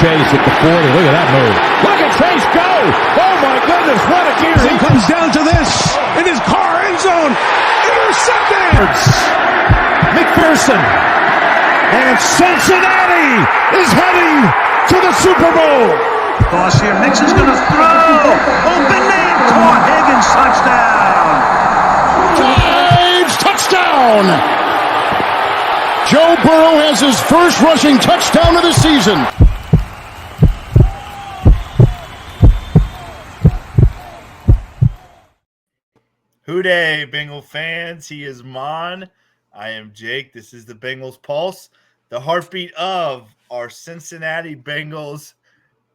Chase at the 40. Look at that move. Look at Chase go. Oh, my goodness. What a gear. He comes down to this in his car end zone. Intercepted. McPherson. And Cincinnati is heading to the Super Bowl. Toss here. Mixon's going to throw. Open man. Caught. Higgins. Touchdown. Drives. Touchdown. Joe Burrow has his first rushing touchdown of the season. Hooday, Bengal fans. He is Maan. I am Jake. This is the Bengals Pulse, the heartbeat of our Cincinnati Bengals.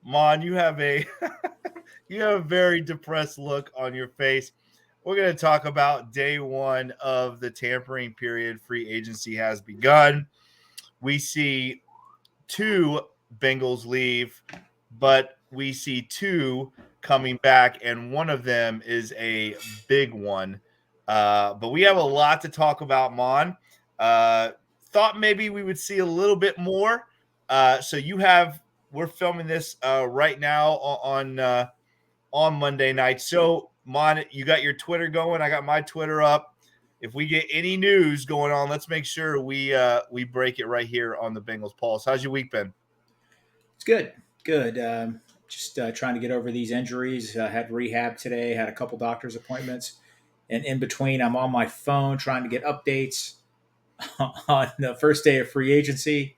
Maan, you have a very depressed look on your face. We're going to talk about day one of the tampering period. Free agency has begun. We see 2 Bengals leave, but we see 2 coming back, and one of them is a big one. But we have a lot to talk about, Maan. Thought maybe we would see a little bit more. We're filming this right now on Monday night. So, Maan, you got your Twitter going. I got my Twitter up. If we get any news going on, let's make sure we break it right here on the Bengals Pulse. How's your week been? It's good. Just trying to get over these injuries. Had rehab today, had a couple doctor's appointments. And in between, I'm on my phone trying to get updates on the first day of free agency.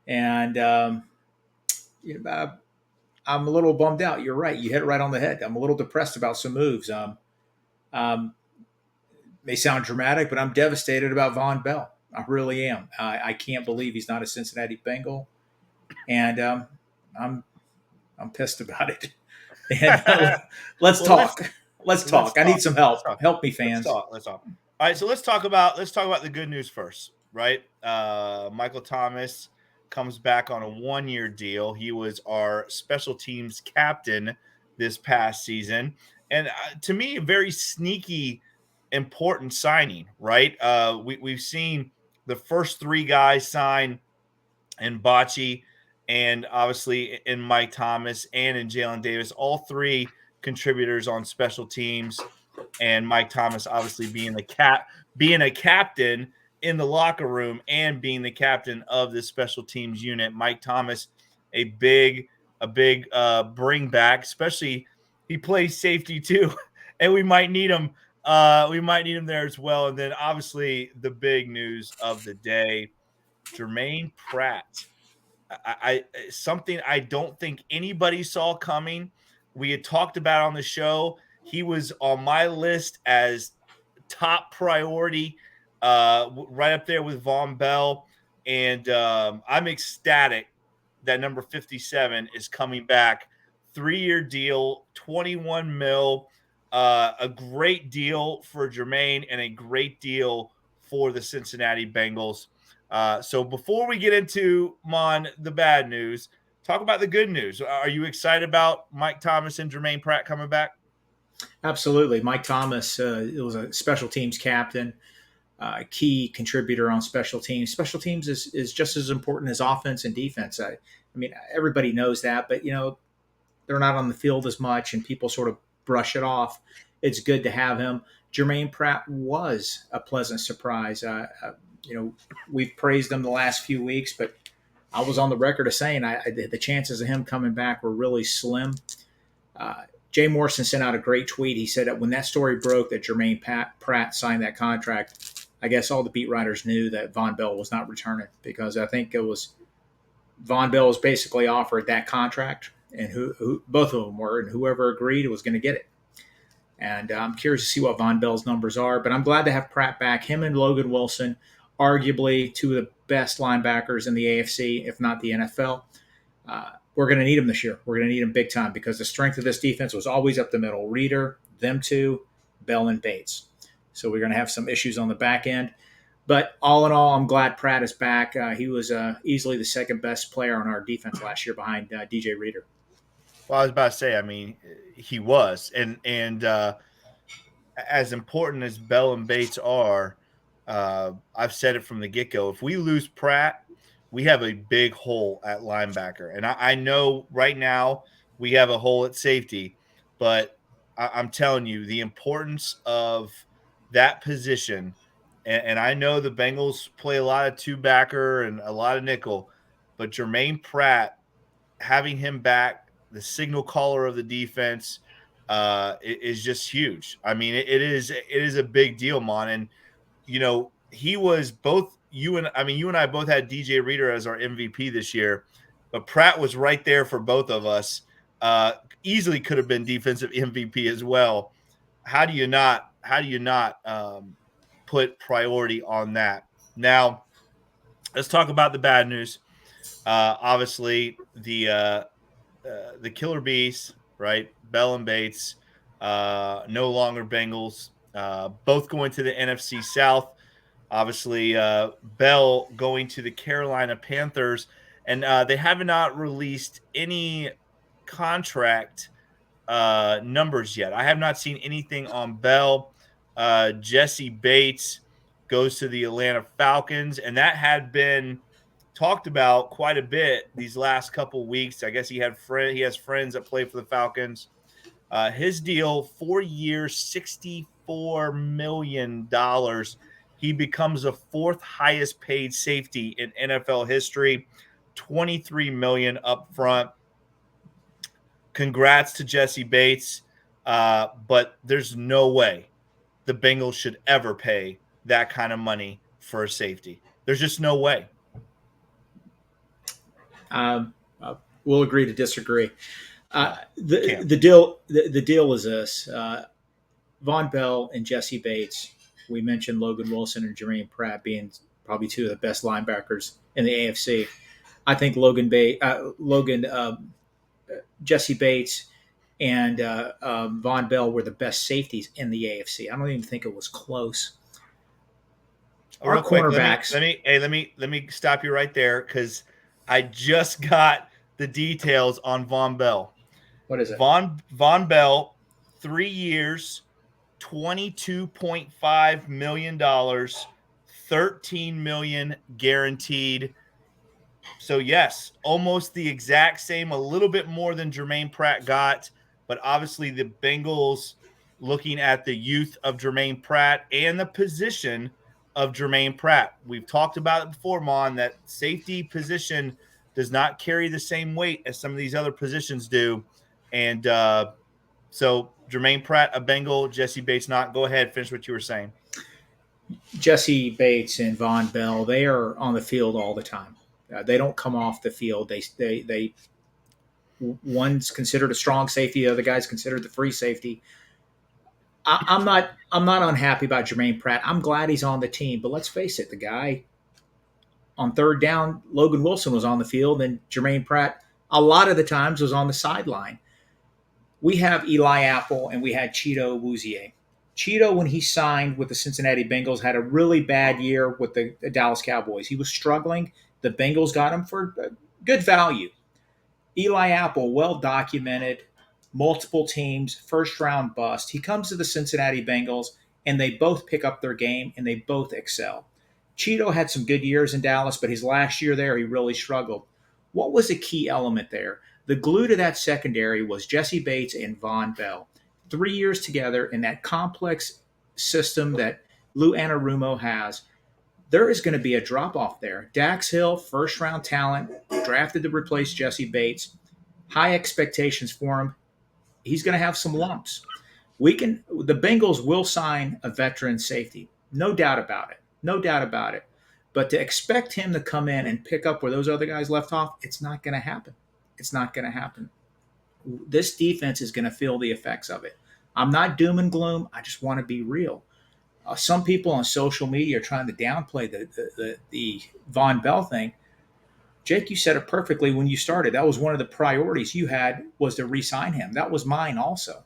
And I'm a little bummed out. You're right. You hit it right on the head. I'm a little depressed about some moves. May sound dramatic, but I'm devastated about Von Bell. I really am. I can't believe he's not a Cincinnati Bengal. And I'm pissed about it. And, let's talk. Let's talk. I need some help. Help me, fans. Let's talk. All right, so let's talk about the good news first, right? Michael Thomas comes back on a 1-year deal. He was our special teams captain this past season, and to me, a very sneaky, important signing, right? We've seen the first 3 guys sign in Bocce, and obviously in Mike Thomas and in Jalen Davis, all 3 contributors on special teams, and Mike Thomas obviously being a captain in the locker room and being the captain of the special teams unit. Mike Thomas, a big bring back, especially he plays safety too, and we might need him. We might need him there as well. And then obviously the big news of the day, Jermaine Pratt. Something I don't think anybody saw coming. We had talked about on the show. He was on my list as top priority, right up there with Von Bell. And I'm ecstatic that number 57 is coming back. 3-year deal, $21 million. A great deal for Jermaine and a great deal for the Cincinnati Bengals. So before we get into, Maan, the bad news, talk about the good news. Are you excited about Mike Thomas and Jermaine Pratt coming back? Absolutely. Mike Thomas was a special teams captain, key contributor on special teams. Special teams is just as important as offense and defense. I mean, everybody knows that, but, they're not on the field as much and people sort of brush it off. It's good to have him. Jermaine Pratt was a pleasant surprise. We've praised him the last few weeks, but I was on the record of saying the chances of him coming back were really slim. Jay Morrison sent out a great tweet. He said that when that story broke that Jermaine Pratt signed that contract, I guess all the beat writers knew that Von Bell was not returning, because I think it was Von Bell was basically offered that contract, and who both of them were, and whoever agreed was going to get it. And I'm curious to see what Von Bell's numbers are, but I'm glad to have Pratt back. Him and Logan Wilson, arguably 2 of the best linebackers in the AFC, if not the NFL. We're going to need him this year. We're going to need him big time, because the strength of this defense was always up the middle. Reeder, them 2, Bell and Bates. So we're going to have some issues on the back end. But all in all, I'm glad Pratt is back. He was easily the second best player on our defense last year behind DJ Reeder. Well, I was about to say, I mean, he was. And as important as Bell and Bates are, I've said it from the get-go. If we lose Pratt, we have a big hole at linebacker. And I know right now we have a hole at safety, but I'm telling you the importance of that position. And I know the Bengals play a lot of two backer and a lot of nickel, but Jermaine Pratt, having him back, the signal caller of the defense, is just huge. I mean, it is a big deal, Mon. And he was both you and I both had DJ Reader as our MVP this year, but Pratt was right there for both of us. Easily could have been defensive MVP as well. How do you not put priority on that? Now, let's talk about the bad news. Obviously, the killer bees, right? Bell and Bates, no longer Bengals. Both going to the NFC South. Obviously, Bell going to the Carolina Panthers, and they have not released any contract numbers yet. I have not seen anything on Bell. Jesse Bates goes to the Atlanta Falcons, and that had been talked about quite a bit these last couple weeks. I guess he has friends that play for the Falcons. His deal, 4 years, $64 million. He becomes the fourth highest paid safety in NFL history, $23 million up front. Congrats to Jesse Bates, but there's no way the Bengals should ever pay that kind of money for a safety. There's just no way. We'll agree to disagree. The deal is this: Von Bell and Jesse Bates. We mentioned Logan Wilson and Jermaine Pratt being probably two of the best linebackers in the AFC. I think Jesse Bates and Von Bell were the best safeties in the AFC. I don't even think it was close. Our cornerbacks. Let me stop you right there because I just got the details on Von Bell. What is it? Von Bell, 3 years, $22.5 million, $13 million guaranteed. So yes, almost the exact same, a little bit more than Jermaine Pratt got, but obviously the Bengals, looking at the youth of Jermaine Pratt and the position of Jermaine Pratt. We've talked about it before, Mon, that safety position does not carry the same weight as some of these other positions do. And so Jermaine Pratt, a Bengal, Jesse Bates not. Go ahead, finish what you were saying. Jesse Bates and Von Bell, they are on the field all the time. They don't come off the field. They one's considered a strong safety, the other guy's considered the free safety. I'm not unhappy about Jermaine Pratt. I'm glad he's on the team, but let's face it, the guy on third down, Logan Wilson was on the field, and Jermaine Pratt a lot of the times was on the sideline. We have Eli Apple and we had Cheeto Wouzier. Cheeto, when he signed with the Cincinnati Bengals, had a really bad year with the Dallas Cowboys. He was struggling. The Bengals got him for good value. Eli Apple, well documented, multiple teams, first-round bust. He comes to the Cincinnati Bengals, and they both pick up their game, and they both excel. Cheeto had some good years in Dallas, but his last year there, he really struggled. What was a key element there? The glue to that secondary was Jesse Bates and Von Bell. 3 years together in that complex system that Lou Anarumo has. There is going to be a drop-off there. Dax Hill, first-round talent, drafted to replace Jesse Bates. High expectations for him. He's going to have some lumps. The Bengals will sign a veteran safety. No doubt about it. No doubt about it. But to expect him to come in and pick up where those other guys left off, it's not going to happen. It's not going to happen. This defense is going to feel the effects of it. I'm not doom and gloom. I just want to be real. Some people on social media are trying to downplay the Von Bell thing. Jake, you said it perfectly when you started. That was one of the priorities you had, was to re-sign him. That was mine also.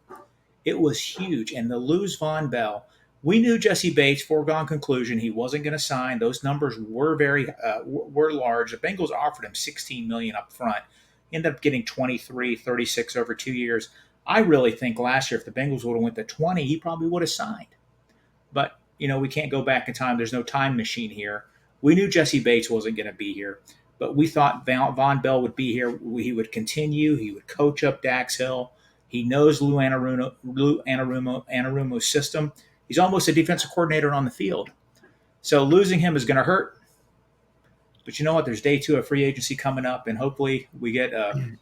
It was huge. And to lose Von Bell, we knew Jesse Bates, foregone conclusion, he wasn't going to sign. Those numbers were were large. The Bengals offered him $16 million up front. Ended up getting 23, 36 over 2 years. I really think last year, if the Bengals would have went to 20, he probably would have signed. But, we can't go back in time. There's no time machine here. We knew Jesse Bates wasn't going to be here. But we thought Von Bell would be here. He would continue. He would coach up Dax Hill. He knows Lou Anarumo's system. He's almost a defensive coordinator on the field. So losing him is going to hurt. But you know what? There's day 2 of free agency coming up, and hopefully we get a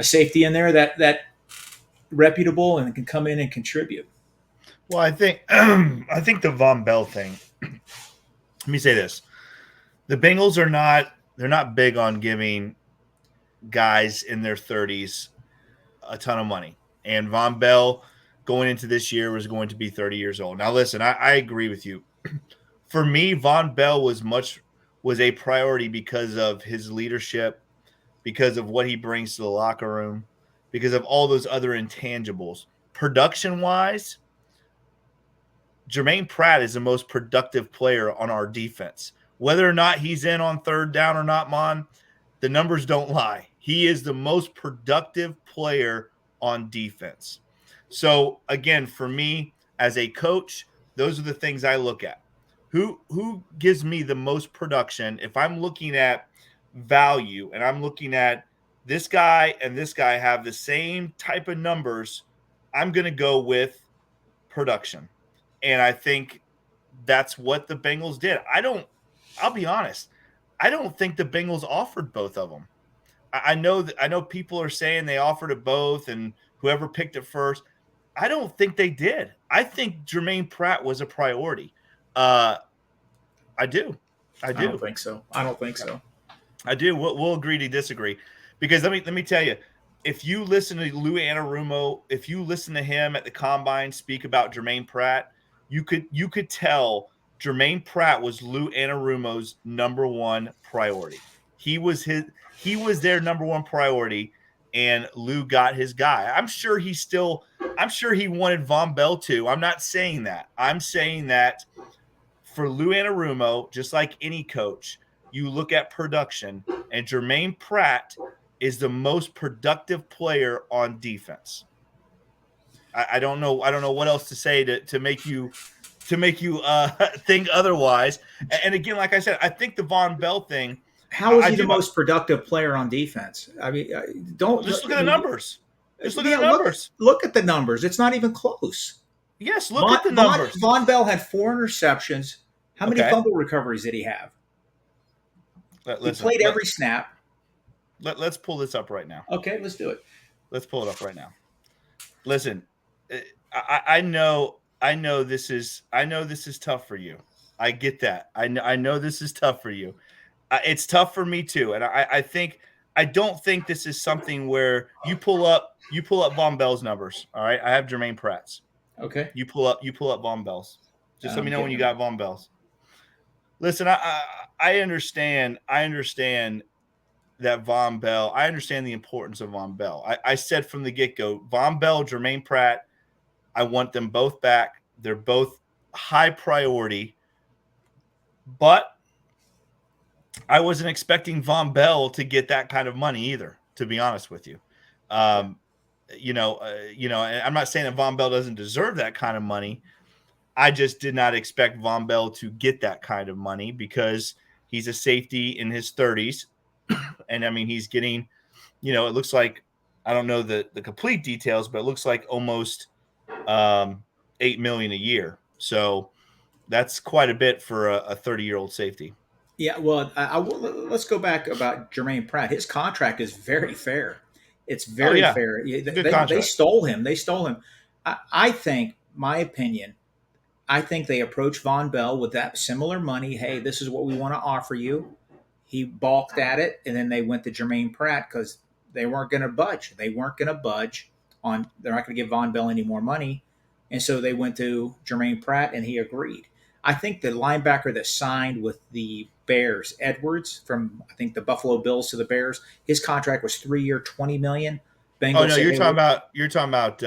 safety in there that reputable and can come in and contribute. Well, I think the Von Bell thing. Let me say this: the Bengals they're not big on giving guys in their 30s a ton of money. And Von Bell going into this year was going to be 30 years old. Now, listen, I agree with you. For me, Von Bell was a priority because of his leadership, because of what he brings to the locker room, because of all those other intangibles. Production-wise, Jermaine Pratt is the most productive player on our defense. Whether or not he's in on third down or not, Maan, the numbers don't lie. He is the most productive player on defense. So, again, for me as a coach, those are the things I look at. Who gives me the most production? If I'm looking at value and I'm looking at this guy and this guy have the same type of numbers, I'm going to go with production. And I think that's what the Bengals did. I'll be honest, I don't think the Bengals offered both of them. I know people are saying they offered it both and whoever picked it first. I don't think they did. I think Jermaine Pratt was a priority. I do. I don't think so. I do. We'll agree to disagree, because let me tell you, if you listen to Lou Anarumo, if you listen to him at the combine speak about Jermaine Pratt, you could tell Jermaine Pratt was Lou Anarumo's number one priority. He was their number one priority, and Lou got his guy. I'm sure he wanted Von Bell too. I'm not saying that. I'm saying that for Lou Anarumo, just like any coach, you look at production, and Jermaine Pratt is the most productive player on defense. I don't know what else to say to make you think otherwise. And again, like I said, I think the Von Bell thing. How is he the most productive player on defense? I mean, don't just look at the numbers. Just look at the numbers. Look at the numbers. It's not even close. Yes, look at the numbers. Von Bell had 4 interceptions. How many fumble recoveries did he have? He played every snap. Let's pull this up right now. Okay, let's do it. Let's pull it up right now. Listen, I know this is tough for you. I get that. I know this is tough for you. It's tough for me too, and I don't think this is something where you pull up Von Bell's numbers. All right, I have Jermaine Pratt's. Okay. You pull up Von Bell's. Just let me know when you got Von Bell's. Listen, I understand that Von Bell. I understand the importance of Von Bell. I said from the get-go, Von Bell, Jermaine Pratt, I want them both back. They're both high priority, but I wasn't expecting Von Bell to get that kind of money either, to be honest with you. And I'm not saying that Von Bell doesn't deserve that kind of money. I just did not expect Von Bell to get that kind of money because he's a safety in his 30s. And I mean, he's getting, it looks like, I don't know the complete details, but it looks like almost $8 million a year. So that's quite a bit for a 30-year-old safety. Yeah, well, let's go back about Jermaine Pratt. His contract is very fair. It's very fair. They stole him. I think, my opinion, I think they approached Von Bell with that similar money. Hey, this is what we want to offer you. He balked at it, and then they went to Jermaine Pratt because they weren't going to budge. They're not going to give Von Bell any more money. And so they went to Jermaine Pratt, and he agreed. I think the linebacker that signed with the Bears, Edwards, from I think the Buffalo Bills to the Bears, his contract was 3-year, $20 million. Bengals. Oh no, you're talking about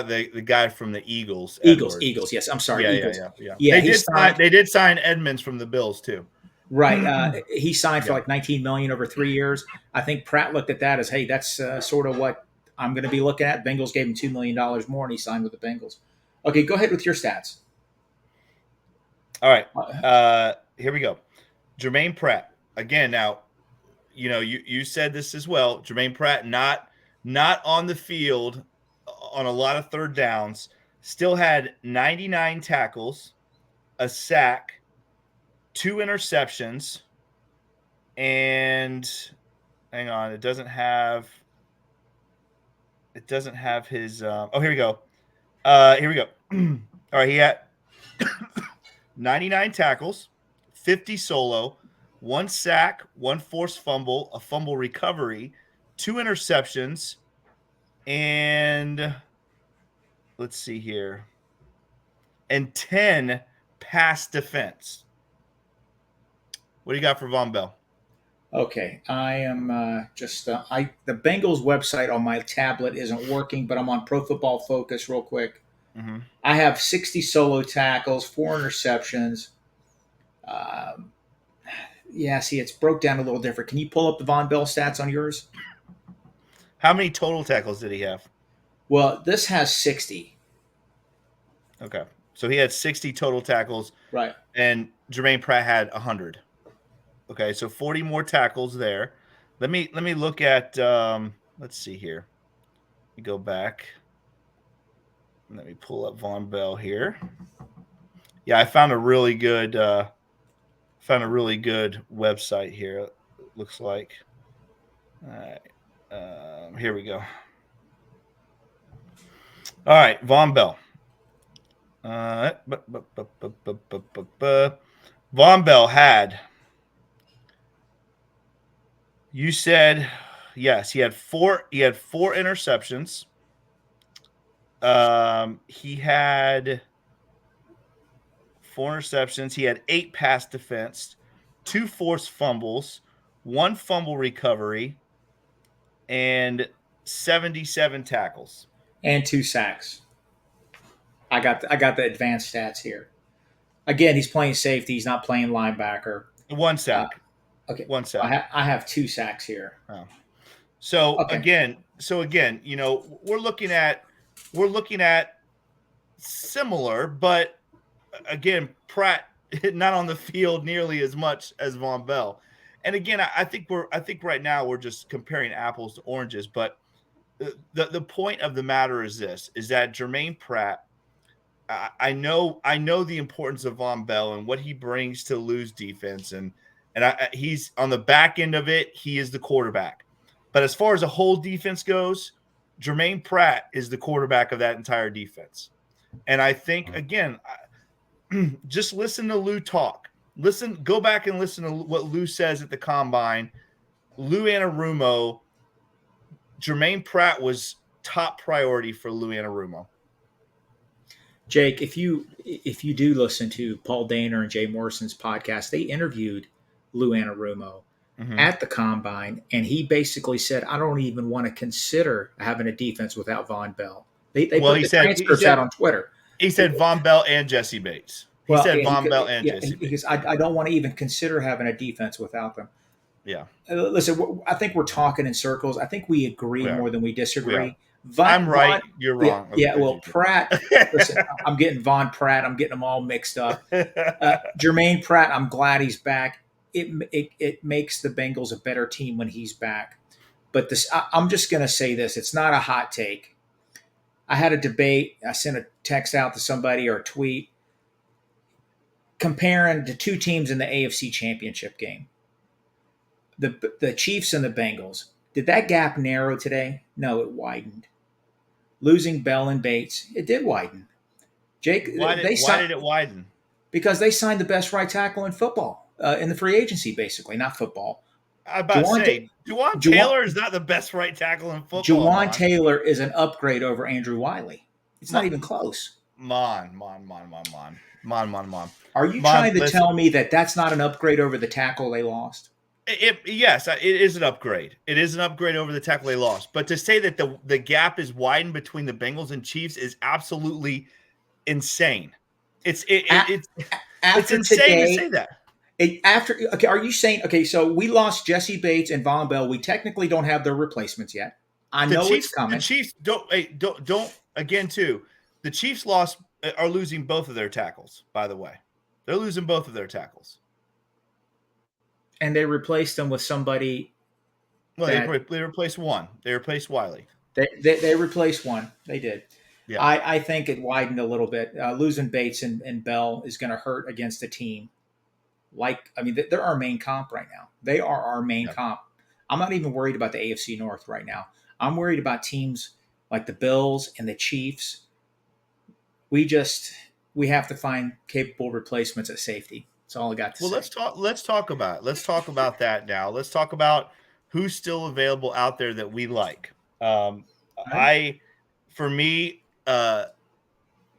the guy from the Eagles. Eagles. Yes, I'm sorry. Eagles. Yeah. They did sign Edmonds from the Bills too. Right. He signed for like $19 million over 3 years. I think Pratt looked at that as, hey, that's sort of what I'm going to be looking at. Bengals gave him $2 million more, and he signed with the Bengals. Okay, go ahead with your stats. All right. Here we go. Jermaine Pratt, again, now, you said this as well. Jermaine Pratt not on the field on a lot of third downs. Still had 99 tackles, a sack, 2 interceptions, and hang on, it doesn't have his. Here we go. Here we go. All right, he had 99 tackles, 50 solo, 1 sack, 1 forced fumble, a fumble recovery, 2 interceptions, and let's see here, and 10 pass defense. What do you got for Von Bell? Okay, I am the Bengals website on my tablet isn't working, but I'm on Pro Football Focus real quick. Mm-hmm. I have 60 solo tackles, 4 interceptions. See, it's broke down a little different. Can you pull up the Von Bell stats on yours? How many total tackles did he have? Well, this has 60. Okay, so he had 60 total tackles, right? And Jermaine Pratt had 100. Okay, so 40 more tackles there. Let me look at. Let's see here. Let me go back. Let me pull up Von Bell here. Yeah, I found a really good website here. It looks like. All right, here we go. All right, Von Bell. Von Bell had. You said yes. He had 4 interceptions. He had 4 interceptions. He had 8 pass defense, 2 forced fumbles, 1 fumble recovery, and 77 tackles and 2 sacks. I got the advanced stats here. Again, he's playing safety. He's not playing linebacker. 1 sack. Okay, 1 sack. I have 2 sacks here. Oh. So again, we're looking at similar, but again, Pratt not on the field nearly as much as Von Bell. And again, I think right now we're just comparing apples to oranges. But the point of the matter is this: is that Jermaine Pratt. I know the importance of Von Bell and what he brings to Lou's defense, and he's on the back end of it. He is the quarterback. But as far as the whole defense goes, Jermaine Pratt is the quarterback of that entire defense. And I think, again, just listen to Lou talk. Go back and listen to what Lou says at the Combine. Lou Anarumo, Jermaine Pratt was top priority for Lou Anarumo. Jake, if you do listen to Paul Dehner and Jay Morrison's podcast, they interviewed Lou Anarumo at the Combine, and he basically said, "I don't even want to consider having a defense without Von Bell." They put the transcripts out on Twitter. He said Von Bell and Jesse Bates. He said Von Bell and Jesse Bates. Because I don't want to even consider having a defense without them. Yeah. Listen, I think we're talking in circles. I think we agree more than we disagree. I'm right. You're wrong. Pratt. Listen, I'm getting Von Pratt. I'm getting them all mixed up. Jermaine Pratt. I'm glad he's back. It makes the Bengals a better team when he's back. But I'm just going to say this. It's not a hot take. I had a debate. I sent a text out to somebody or a tweet comparing the 2 teams in the AFC Championship game. The Chiefs and the Bengals. Did that gap narrow today? No, it widened. Losing Bell and Bates, it did widen. Jake, why did it widen? Because they signed the best right tackle in football, in the free agency, basically, not football. I'm about to say, Juwan Taylor is not the best right tackle in football. Juwan Taylor is an upgrade over Andrew Wiley. It's not even close. Mon. Are you trying to tell me that that's not an upgrade over the tackle they lost? Yes, it is an upgrade. It is an upgrade over the tackle they lost. But to say that the gap is widened between the Bengals and Chiefs is absolutely insane. It's insane to say that. Are you saying so we lost Jesse Bates and Von Bell. We technically don't have their replacements yet. It's coming. The Chiefs don't again too. The Chiefs are losing both of their tackles, by the way. They're losing both of their tackles. and they replaced him with somebody Well, that they replaced one. They replaced Wiley. they replaced one. They did. Yeah. I think it widened a little bit. Losing Bates and Bell is going to hurt against a team they're our main comp right now. They are our main Yeah. comp. I'm not even worried about the AFC North right now. I'm worried about teams like the Bills and the Chiefs. We have to find capable replacements at safety. That's all I got to say. Let's talk about that now. Let's talk about who's still available out there that we like. Right? For me,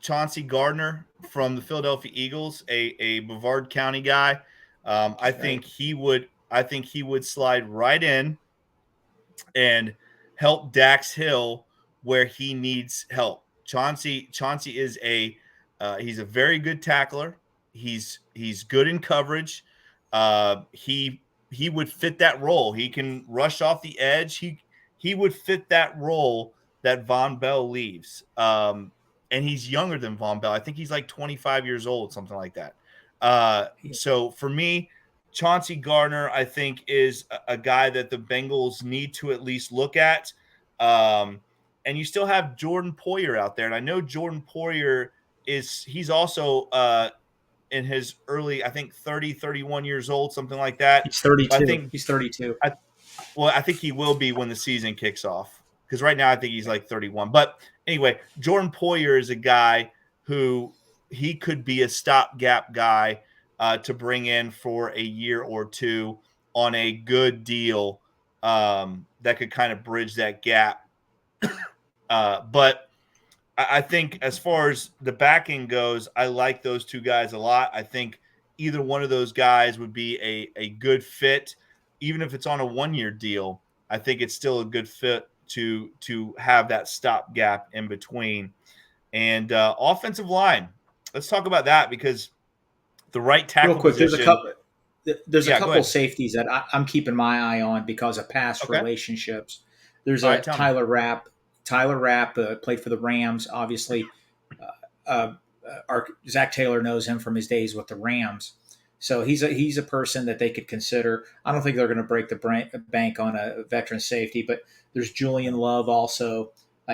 Chauncey Gardner from the Philadelphia Eagles, a Brevard County guy. I think he would slide right in and help Dax Hill where he needs help. Chauncey is he's a very good tackler. He's good in coverage. He would fit that role. He can rush off the edge. He would fit that role that Von Bell leaves. And he's younger than Von Bell. I think he's like 25 years old, something like that. So for me, Chauncey Gardner, I think, is a guy that the Bengals need to at least look at. And you still have Jordan Poyer out there. And I know Jordan Poyer he's also in his early, I think 30, 31 years old, something like that. He's 32. He's 32. I think he will be when the season kicks off. Because right now I think he's like 31. But anyway, Jordan Poyer is a guy who he could be a stopgap guy to bring in for a year or two on a good deal that could kind of bridge that gap. But I think as far as the backing goes, I like those two guys a lot. I think either one of those guys would be a good fit, even if it's on a 1-year deal. I think it's still a good fit to have that stopgap in between. And offensive line, let's talk about that because the right tackle Real quick, position. There's a couple safeties that I'm keeping my eye on because of past relationships. There's Tyler Rapp. Tyler Rapp played for the Rams, obviously. Zach Taylor knows him from his days with the Rams. So he's a person that they could consider. I don't think they're going to break the bank on a veteran safety, but there's Julian Love also.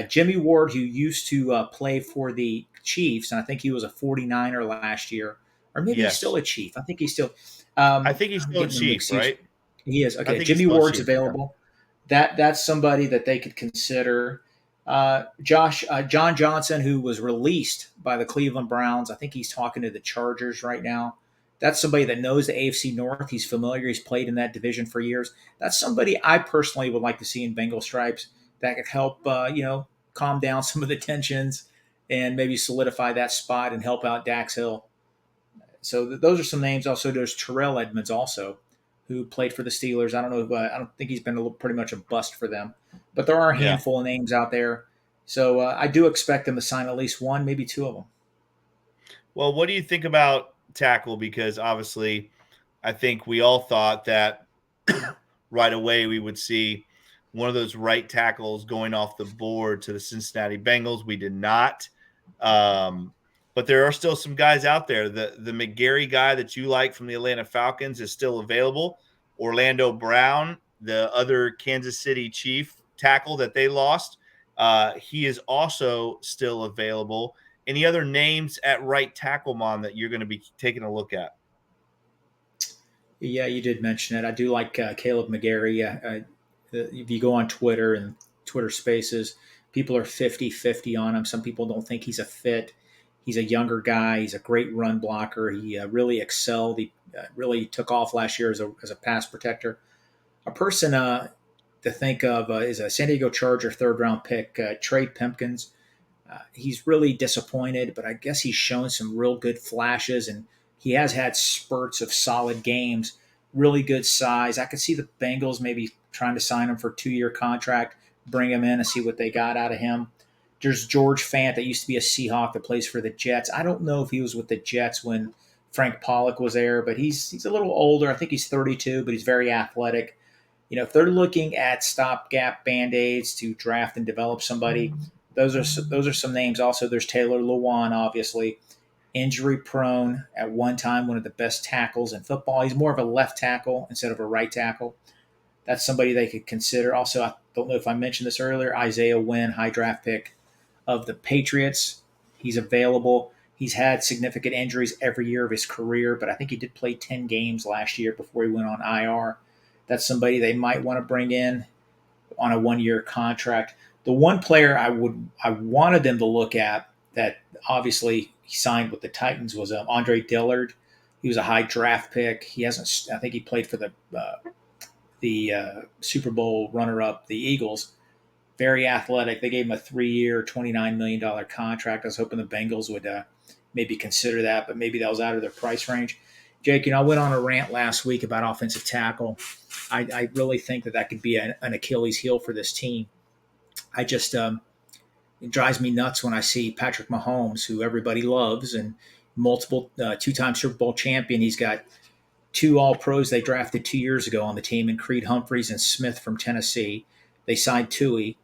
Jimmy Ward, who used to play for the Chiefs, and I think he was a 49er last year. Or maybe he's still a Chief. I think he's still I think he's still a Chief, right? He is. Okay, Jimmy Ward's available. Yeah. That's somebody that they could consider. John Johnson, who was released by the Cleveland Browns. I think he's talking to the Chargers right now. That's somebody that knows the AFC North. He's familiar. He's played in that division for years. That's somebody I personally would like to see in Bengal stripes that could help, calm down some of the tensions and maybe solidify that spot and help out Dax Hill. So those are some names. Also, there's Terrell Edmonds also, who played for the Steelers. I don't know. I don't think he's been pretty much a bust for them. But there are a handful of names out there. So I do expect them to sign at least one, maybe two of them. Well, what do you think about tackle? Because obviously I think we all thought that right away we would see one of those right tackles going off the board to the Cincinnati Bengals. We did not. But there are still some guys out there. The McGarry guy that you like from the Atlanta Falcons is still available. Orlando Brown, the other Kansas City Chief tackle that they lost, he is also still available. Any other names at right tackle, Maan, that you're going to be taking a look at? Yeah, you did mention it. I do like Caleb McGarry. If you go on Twitter and Twitter Spaces, people are 50-50 on him. Some people don't think he's a fit. He's a younger guy. He's a great run blocker. He really excelled. He really took off last year as a pass protector. A person to think of is a San Diego Charger third-round pick, Trey Pipkins. He's really disappointed, but I guess he's shown some real good flashes, and he has had spurts of solid games, really good size. I could see the Bengals maybe trying to sign him for a 2-year contract, bring him in and see what they got out of him. There's George Fant that used to be a Seahawk that plays for the Jets. I don't know if he was with the Jets when Frank Pollock was there, but he's a little older. I think he's 32, but he's very athletic. If they're looking at stopgap Band-Aids to draft and develop somebody, those are some names. Also, there's Taylor Lewan, obviously. injury prone at one time, one of the best tackles in football. He's more of a left tackle instead of a right tackle. That's somebody they could consider. Also, I don't know if I mentioned this earlier, Isaiah Wynn, high draft pick of the Patriots. He's available. He's had significant injuries every year of his career, but I think he did play 10 games last year before he went on IR. That's somebody they might want to bring in on a one-year contract. The one player I wanted them to look at that obviously he signed with the Titans was Andre Dillard. He was a high draft pick. He hasn't. I think he played for the Super Bowl runner-up, the Eagles. Very athletic. They gave him a 3-year, $29 million contract. I was hoping the Bengals would maybe consider that, but maybe that was out of their price range. Jake, I went on a rant last week about offensive tackle. I really think that could be an Achilles heel for this team. I just it drives me nuts when I see Patrick Mahomes, who everybody loves, and multiple two-time Super Bowl champion. He's got 2 All-Pros they drafted 2 years ago on the team, and Creed Humphreys and Smith from Tennessee. They signed Tooney,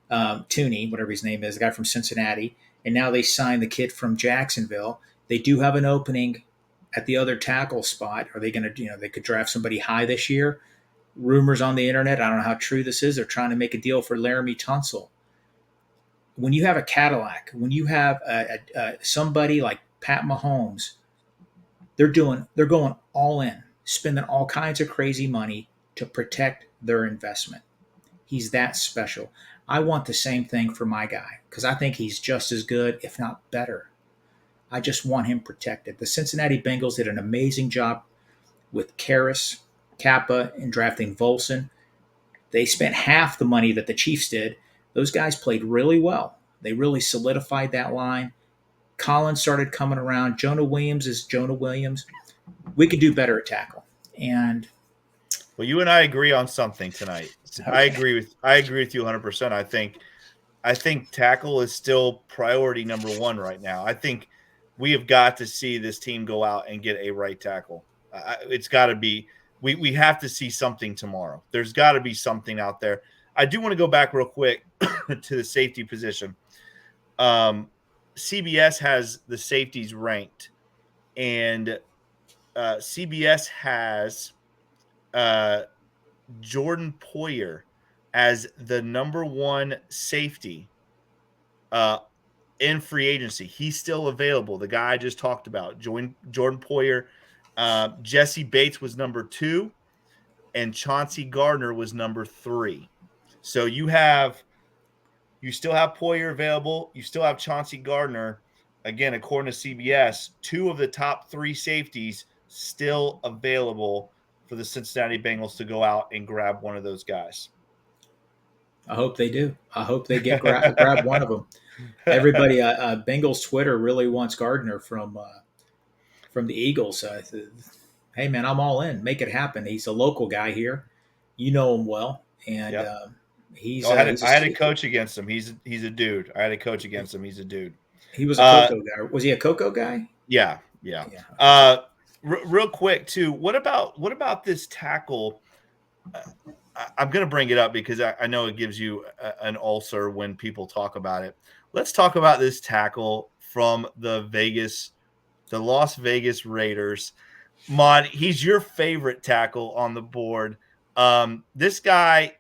whatever his name is, the guy from Cincinnati, and now they signed the kid from Jacksonville. They do have an opening at the other tackle spot. Are they going to, they could draft somebody high this year? Rumors on the internet, I don't know how true this is, they're trying to make a deal for Laramie Tunsil. When you have a Cadillac, when you have somebody like Pat Mahomes, they're going all in, spending all kinds of crazy money to protect their investment. He's that special. I want the same thing for my guy because I think he's just as good, if not better. I just want him protected. The Cincinnati Bengals did an amazing job with Karras, Kappa, in drafting Volson. They spent half the money that the Chiefs did. Those guys played really well. They really solidified that line. Collins started coming around. Jonah Williams is Jonah Williams. We could do better at tackle. And well, you and I agree on something tonight. Okay. I agree with you 100%. I think tackle is still priority number 1 right now. I think we have got to see this team go out and get a right tackle. It's got to be. We have to see something tomorrow. There's got to be something out there. I do want to go back real quick to the safety position. CBS has the safeties ranked, and CBS has Jordan Poyer as the number 1 safety in free agency. He's still available. The guy I just talked about, Jordan Poyer. Jesse Bates was number 2, and Chauncey Gardner was number 3. So you still have Poyer available. You still have Chauncey Gardner. Again, according to CBS, 2 of the top 3 safeties still available for the Cincinnati Bengals to go out and grab one of those guys. I hope they do. I hope they grab one of them. Everybody, Bengals Twitter really wants Gardner from the Eagles. Hey, man, I'm all in. Make it happen. He's a local guy here. You know him well. And he's I had a coach against him. He's a dude. I had a coach against him. He's a dude. He was a Coco guy. Was he a Coco guy? Yeah. Real quick too. What about this tackle? I'm going to bring it up because I know it gives you an ulcer when people talk about it. Let's talk about this tackle from the Las Vegas Raiders. Maan, he's your favorite tackle on the board. This guy,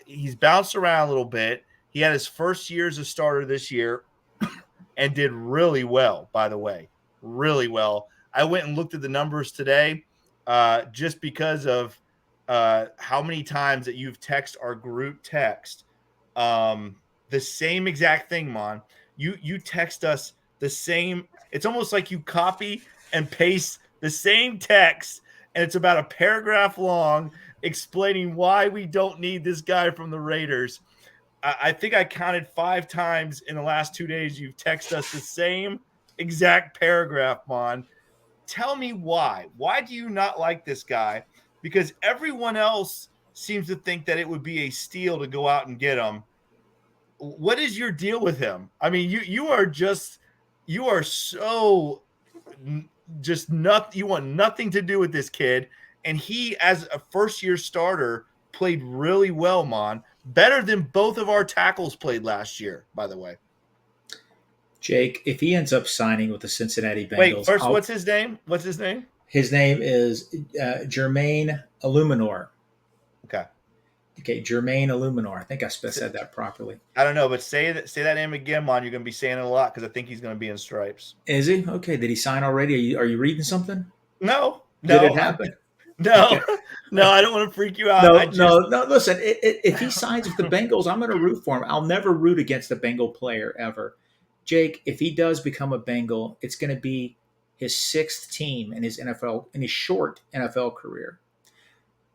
he's bounced around a little bit. He had his first year as a starter this year and did really well, by the way, really well. I went and looked at the numbers today just because of how many times that you've texted our group text. The same exact thing, Maan. You text us the same. It's almost like you copy and paste the same text, and it's about a paragraph long explaining why we don't need this guy from the Raiders. I think I counted 5 times in the last 2 days you've texted us the same exact paragraph, Maan. Tell me why. Why do you not like this guy? Because everyone else seems to think that it would be a steal to go out and get him. What is your deal with him? I mean, you are so just nothing. You want nothing to do with this kid. And he, as a first-year starter, played really well, Maan. Better than both of our tackles played last year, by the way. Jake, if he ends up signing with the Cincinnati Wait, Bengals, first, what's his name? What's his name? his name is Jermaine Illuminor. Okay. Okay, Jermaine Illuminor. I think I said that properly. I don't know, but say that name again, Mon. You're going to be saying it a lot because I think he's going to be in stripes. Is he? Okay, did he sign already? Are you reading something? No. Did it happen? No. Okay. No, I don't want to freak you out. No. Listen, if he signs with the Bengals, I'm going to root for him. I'll never root against a Bengal player ever. Jake, if he does become a Bengal, it's going to be his 6th team in his short NFL career.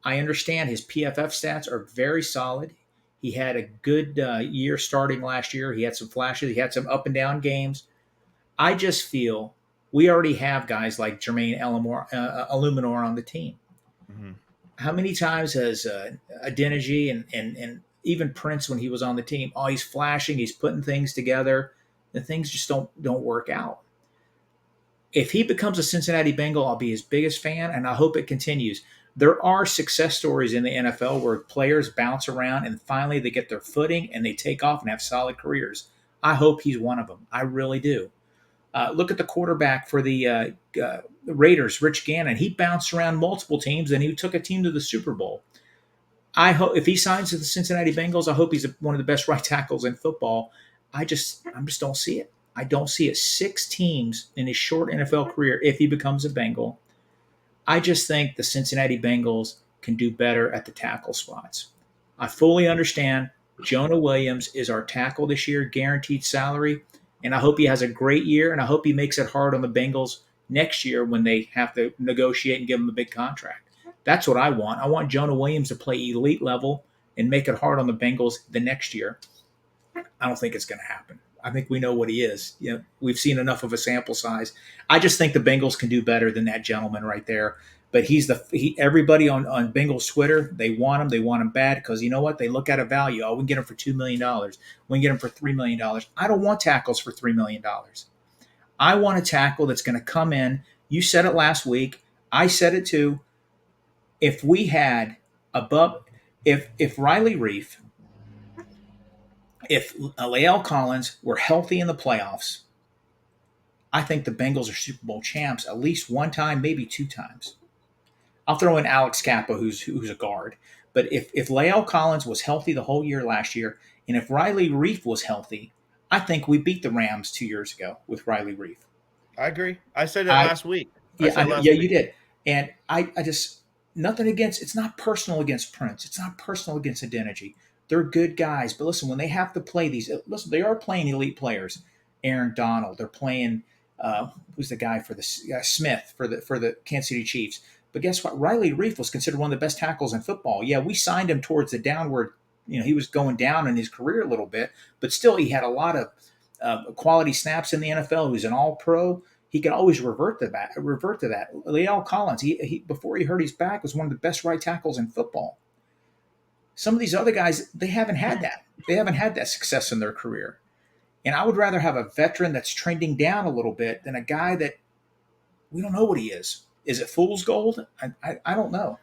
I understand his PFF stats are very solid. He had a good year starting last year. He had some flashes. He had some up and down games. I just feel we already have guys like Jermaine Illuminor on the team. Mm-hmm. How many times has Adeniji and even Prince, when he was on the team, he's flashing, he's putting things together, and things just don't work out. If he becomes a Cincinnati Bengal, I'll be his biggest fan, and I hope it continues. There are success stories in the NFL where players bounce around and finally they get their footing and they take off and have solid careers. I hope he's one of them. I really do. Look at the quarterback for the Raiders, Rich Gannon. He bounced around multiple teams and he took a team to the Super Bowl. I hope if he signs with the Cincinnati Bengals, I hope he's one of the best right tackles in football. I just don't see it. I don't see it. 6 teams in his short NFL career if he becomes a Bengal. I just think the Cincinnati Bengals can do better at the tackle spots. I fully understand Jonah Williams is our tackle this year, guaranteed salary, and I hope he has a great year, and I hope he makes it hard on the Bengals next year when they have to negotiate and give him a big contract. That's what I want. I want Jonah Williams to play elite level and make it hard on the Bengals the next year. I don't think it's going to happen. I think we know what he is. We've seen enough of a sample size. I just think the Bengals can do better than that gentleman right there. But everybody on Bengals Twitter, they want him. They want him bad because you know what? They look at a value. We can get him for $2 million. We can get him for $3 million. I don't want tackles for $3 million. I want a tackle that's going to come in. You said it last week. I said it too. If we had if Riley Reif, if Lael Collins were healthy in the playoffs, I think the Bengals are Super Bowl champs at least one time, maybe 2 times. I'll throw in Alex Kappa, who's a guard. But if Lael Collins was healthy the whole year last year, and if Riley Reif was healthy, I think we beat the Rams 2 years ago with Riley Reif. I agree. I said that last week. You did. And I just nothing against. It's not personal against Prince. It's not personal against Adeniji. They're good guys, but listen, when they have to play these, they are playing elite players. Aaron Donald, they're playing. Who's the guy for the Smith for the Kansas City Chiefs? But guess what? Riley Reif was considered one of the best tackles in football. Yeah, we signed him towards the downward. He was going down in his career a little bit, but still, he had a lot of quality snaps in the NFL. He was an All-Pro. He can always revert to that. Lael Collins, he before he hurt his back, was one of the best right tackles in football. Some of these other guys, they haven't had that. They haven't had that success in their career. And I would rather have a veteran that's trending down a little bit than a guy that we don't know what he is. Is it fool's gold? I don't know.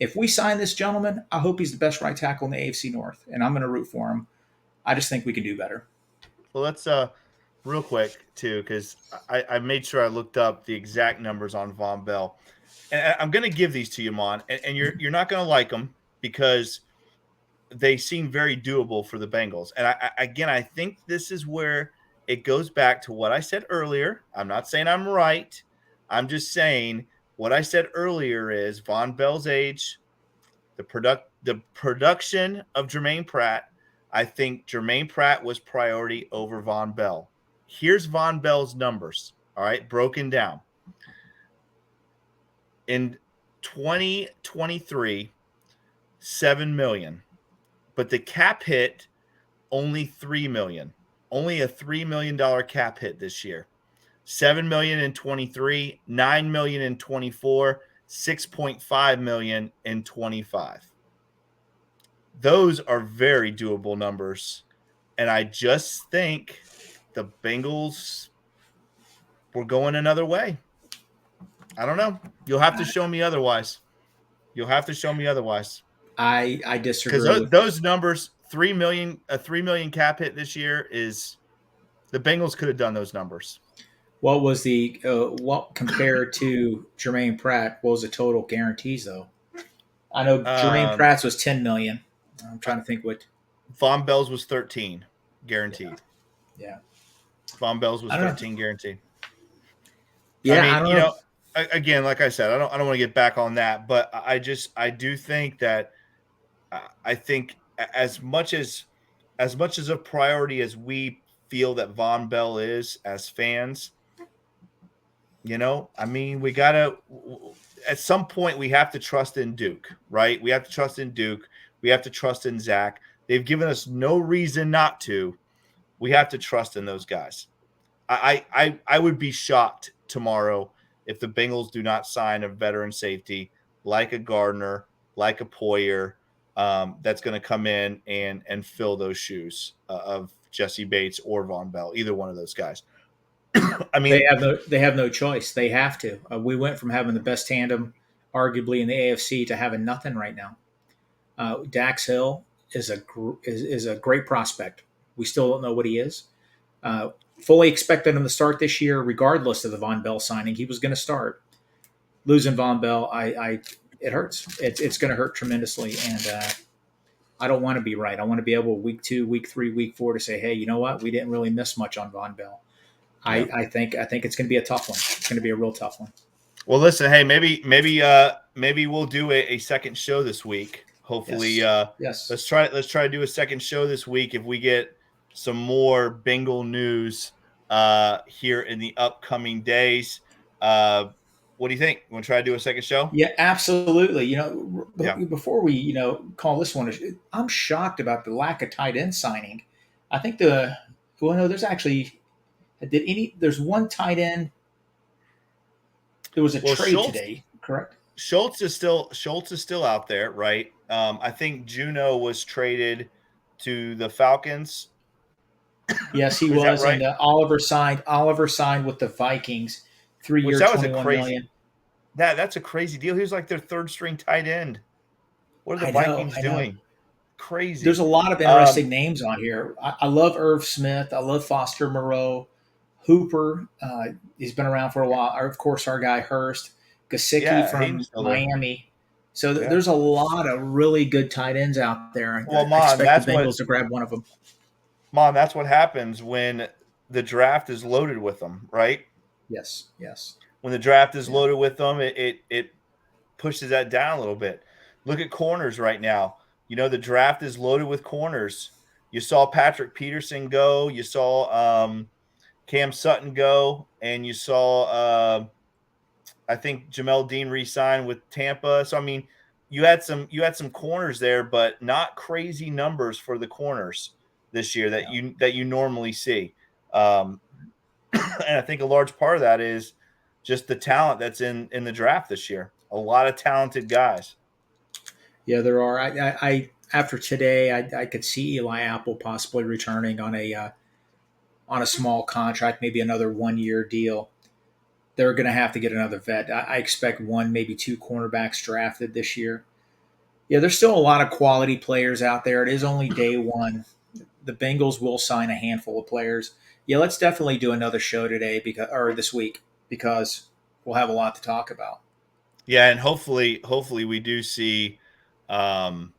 If we sign this gentleman, I hope he's the best right tackle in the AFC North, and I'm going to root for him. I just think we can do better. Well, let's real quick too, because I made sure I looked up the exact numbers on Von Bell, and I'm going to give these to you, Mon, and you're not going to like them because they seem very doable for the Bengals. And I think this is where it goes back to what I said earlier. I'm not saying I'm right. I'm just saying what I said earlier is Von Bell's age, the production of Jermaine Pratt. I think Jermaine Pratt was priority over Von Bell. Here's Von Bell's numbers, all right, broken down. In 2023, $7 million. But the cap hit only $3 million. Only a $3 million cap hit this year. $7 million in 23, $9 million in 24, $6.5 million in 25. Those are very doable numbers. And I just think the Bengals were going another way. I don't know. You'll have to show me otherwise. I disagree. Because those numbers, a $3 million cap hit this year is The Bengals could have done those numbers. What was the what compared to Jermaine Pratt? What was the total guarantees though? I know Jermaine Pratt's was 10 million. I'm trying to think what Von Bell's was 13 guaranteed. Yeah. Von Bell's was 13 guaranteed. Yeah, I don't mean, know. Again, like I said, I don't want to get back on that, but I do think that I think as much as a priority as we feel that Von Bell is as fans, I mean, we gotta at some point we have to trust in Duke, right? We have to trust in Duke. We have to trust in Zach. They've given us no reason not to. We have to trust in those guys. I would be shocked tomorrow if the Bengals do not sign a veteran safety like a Gardner, like a Poyer, that's going to come in and fill those shoes of Jesse Bates or Von Bell, either one of those guys. I mean, they have no choice. They have to. We went from having the best tandem, arguably in the AFC, to having nothing right now. Dax Hill is a great prospect. We still don't know what he is. Fully expected him to start this year, regardless of the Von Bell signing. He was going to start. Losing Von Bell, it hurts. It's going to hurt tremendously, and I don't want to be right. I want to be able week 2, week 3, week 4 to say, hey, you know what? We didn't really miss much on Von Bell. Yeah. I think it's going to be a tough one. It's going to be a real tough one. Well, listen, hey, maybe we'll do a second show this week. Hopefully, yes. Let's try to do a second show this week if we get some more Bengal news here in the upcoming days. What do you think? You want to try to do a second show? Yeah, absolutely. Before we call this one, I'm shocked about the lack of tight end signing. I think there's actually there's one tight end. There was a trade today, correct? Schultz is still out there, right? I think Juno was traded to the Falcons. Yes, he was. Right? And Oliver signed with the Vikings, 3 years, $21 million. That's a crazy deal. He was like their third string tight end. What are the Vikings doing? Crazy. There's a lot of interesting names on here. I love Irv Smith. I love Foster Moreau. Hooper, he's been around for a while. Of course, our guy Hurst. Gesicki from Miami. So there's a lot of really good tight ends out there. Well, I expect the Bengals to grab one of them. Mom, that's what happens when the draft is loaded with them, right? Yes. When the draft is loaded with them, it pushes that down a little bit. Look at corners right now. The draft is loaded with corners. You saw Patrick Peterson go. You saw Cam Sutton go, and you saw I think Jamel Dean re-signed with Tampa. So I mean, you had some corners there, but not crazy numbers for the corners this year that you normally see. And I think a large part of that is just the talent that's in the draft this year. A lot of talented guys. Yeah, there are. I after today, I could see Eli Apple possibly returning on a small contract, maybe another 1-year deal. They're going to have to get another vet. I expect 1, maybe 2 cornerbacks drafted this year. Yeah, there's still a lot of quality players out there. It is only day 1. The Bengals will sign a handful of players. Yeah, let's definitely do another show today this week because we'll have a lot to talk about. Yeah, and hopefully we do see some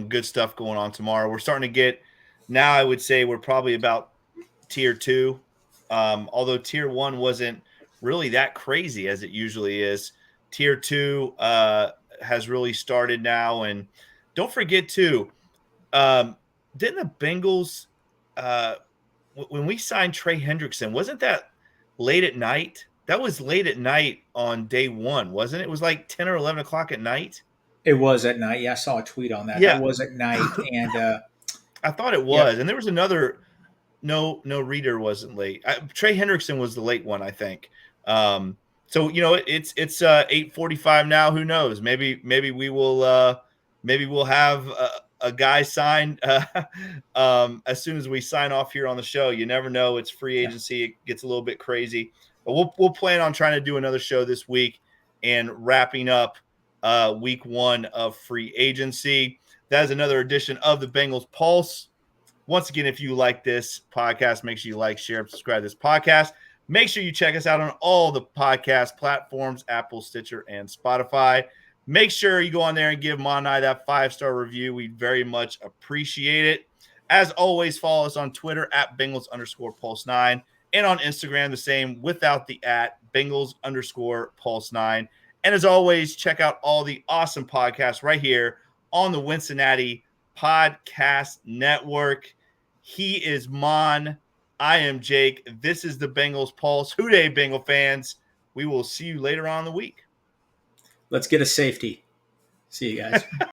good stuff going on tomorrow. We're starting to get now. I would say we're probably about tier 2, although tier 1 wasn't really that crazy as it usually is. Tier 2 has really started now, and don't forget too. Didn't the Bengals when we signed Trey Hendrickson, wasn't that late at night? That was late at night on day 1, wasn't it? It was like 10 or 11 o'clock at night. It was at night. Yeah, I saw a tweet on that. Yeah. That was at night, and I thought it was. And there was another. No, Reader wasn't late. Trey Hendrickson was the late one, I think. So it's 8:45 now. Who knows? Maybe we will. Maybe we'll have a guy signed as soon as we sign off here on the show. You never know. It's free agency. It gets a little bit crazy. But we'll plan on trying to do another show this week and wrapping up week 1 of free agency. That is another edition of the Bengals Pulse. Once again, if you like this podcast, make sure you like, share, and subscribe to this podcast. Make sure you check us out on all the podcast platforms, Apple, Stitcher, and Spotify. Make sure you go on there and give Maan and I that 5-star review. We very much appreciate it. As always, follow us on Twitter at Bengals_Pulse9 and on Instagram the same without the at Bengals_Pulse9. And as always, check out all the awesome podcasts right here on the Wincinnati Podcast Network. He is Maan. I am Jake. This is the Bengals Pulse. Hooday, Bengal fans. We will see you later on in the week. Let's get a safety. See you guys.